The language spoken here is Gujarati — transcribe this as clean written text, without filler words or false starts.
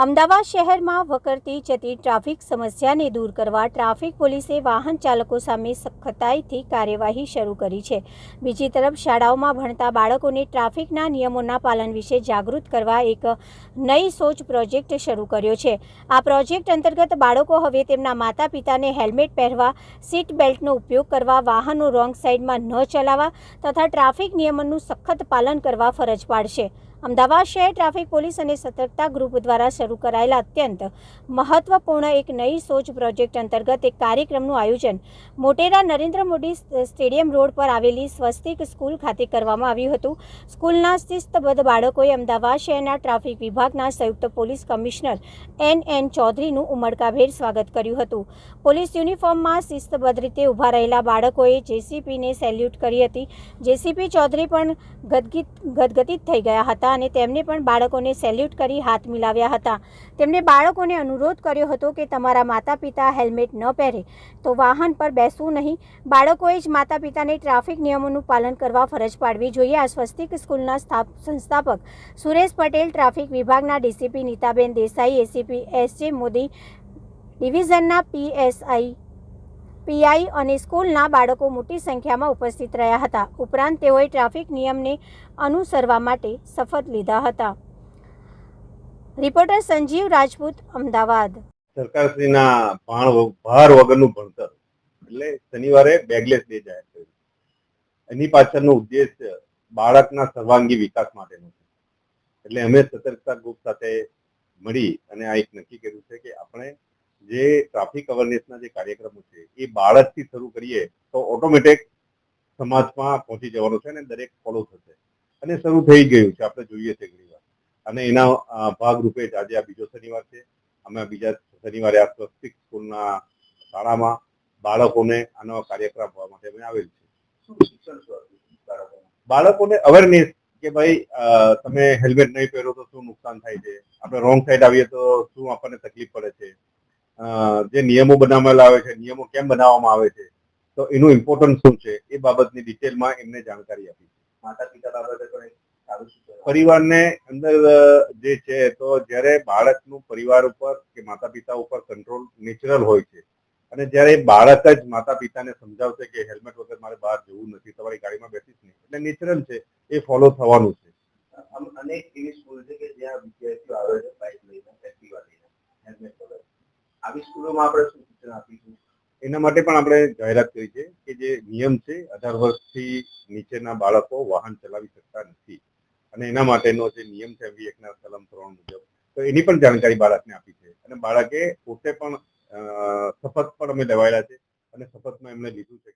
અમદાવાદ શહેરમાં વકરતી જતી ટ્રાફિક સમસ્યાને દૂર કરવા ટ્રાફિક પોલીસે વાહન ચાલકો સામે સખ્તાઈથી કાર્યવાહી શરૂ કરી છે। બીજી તરફ શાળાઓમાં ભણતા બાળકોને ટ્રાફિકના નિયમોના પાલન વિશે જાગૃત કરવા એક નઈ સોચ પ્રોજેક્ટ શરૂ કર્યો છે। આ પ્રોજેક્ટ અંતર્ગત બાળકો હવે તેમના માતા પિતાને હેલ્મેટ પહેરવા, સીટ બેલ્ટનો ઉપયોગ કરવા, વાહનો રોંગ સાઈડમાં ન ચલાવવા તથા ટ્રાફિક નિયમોનું સખત પાલન કરવા ફરજ પાડશે। અમદાવાદ શહેર ટ્રાફિક પોલીસ અને સતર્કતા ગ્રુપ દ્વારા શરૂ કરાયેલા અત્યંત મહત્વપૂર્ણ એક નઈ સોચ પ્રોજેક્ટ અંતર્ગત એક કાર્યક્રમનું આયોજન મોટેરા નરેન્દ્ર મોદી સ્ટેડિયમ રોડ પર આવેલી સ્વસ્તિક સ્કૂલ ખાતે કરવામાં આવ્યું હતું। સ્કૂલના શિસ્તબદ્ધ બાળકોએ અમદાવાદ શહેરના ટ્રાફિક વિભાગના સંયુક્ત પોલીસ કમિશનર એન ચૌધરીનું ઉમળકાભેર સ્વાગત કર્યું હતું। પોલીસ યુનિફોર્મમાં શિસ્તબદ્ધ રીતે ઊભા રહેલા બાળકોએ જેસીપીને સેલ્યુટ કરી હતી। જેસીપી ચૌધરી પણ ગદગદિત થઈ ગયા હતા અને તેમને પણ બાળકોને સેલ્યુટ કરી હાથ મિલાવ્યા હતા। તેમણે બાળકોને અનુરોધ કર્યો હતો કે તમારા માતા પિતા હેલ્મેટ ન પહેરે તો વાહન પર બેસવું નહીં। બાળકોએ જ માતા પિતાને ટ્રાફિક નિયમોનું પાલન કરવા ફરજ પાડવી જોઈએ। આ સ્વસ્તિક સ્કૂલના સંસ્થાપક સુરેશ પટેલ, ટ્રાફિક વિભાગના DCP Nitaben Desai, ACP SJ Modi, ડિવિઝનના પીઆઈ અને સ્કૂલના બાળકો મોટી સંખ્યામાં ઉપસ્થિત રહ્યા હતા। ઉપરાંત તેઓએ ટ્રાફિક નિયમને અનુસરવા માટે શપથ લીધા હતા। રિપોર્ટર સંજીવ રાજપૂત, અમદાવાદ। સરકારશ્રીના ભાર વગરનું ભણતર એટલે શનિવારે બેગલેસ ડે જાહેર કર્યો। એની પાછળનો ઉદ્દેશ્ય બાળકના સર્વાંગી વિકાસ માટેનો છે। એટલે અમે સતર્કતા ગ્રુપ સાથે મળી અને આ એક નક્કી કર્યું છે કે આપણે જે ટ્રાફિક અવેરનેસના જે કાર્યક્રમો છે એ બાળકથી શરૂ કરીએ તો ઓટોમેટિક સમાજમાં પહોંચી જવાનું છે અને દરેક ફોલો થશે અને શરૂ થઈ ગયું છે, આપણે જોઈએ છે ઘણી વાર। અને એના ભાગરૂપે જ આજે આ બીજો શનિવાર છે। અમે બીજા શનિવારે આ સ્વસ્તિક સ્કૂલના શાળામાં બાળકોને આનો કાર્યક્રમ આપવા માટે અમે આવેલ છે। બાળકોને અવેરનેસ કે ભાઈ તમે હેલ્મેટ નહીં પહેરો તો શું નુકસાન થાય છે, આપણે રોંગ સાઈડ આવીએ તો શું આપણને તકલીફ પડે છે, જે નિયમો બનાવેલા આવે છે, નિયમો કેમ બનાવવામાં આવે છે, તો એનું ઇમ્પોર્ટન્સ શું છે એ બાબતની ડિટેલમાં એમને જાણકારી આપી છે। માતા પિતા બાબતે પણ પરિવારને અંદર જે છે તો જ્યારે બાળકનું પરિવાર ઉપર કે માતા પિતા ઉપર કંટ્રોલ નેચરલ હોય છે અને જ્યારે બાળક જ માતા પિતાને સમજાવશે કે હેલ્મેટ વગર મારે બહાર જવું નથી, તમારી ગાડીમાં બેસીશ નહીં, એટલે નેચરલ છે એ ફોલો થવાનું છે। અનેક એવી સ્કૂલ છે કે જ્યાં વિદ્યાર્થીઓ આવે છે બાઇક લઈને, એક્ટિવા લઈને, હેલ્મેટ વગર। આવી સ્કૂલોમાં આપણે શું સૂચના આપીશું એના માટે પણ આપણે જાહેરાત કરી છે કે જે નિયમ છે 18 વર્ષથી નીચેના બાળકો વાહન ચલાવી શકતા નથી અને એના માટેનો જે નિયમ છે એક્ટના કલમ 3 મુજબ, તો એની પણ જાણકારી બાળકને આપી છે અને બાળકે પોતે પણ શપથ પણ અમે લેવાયેલા છે અને શપથમાં એમને લીધું છે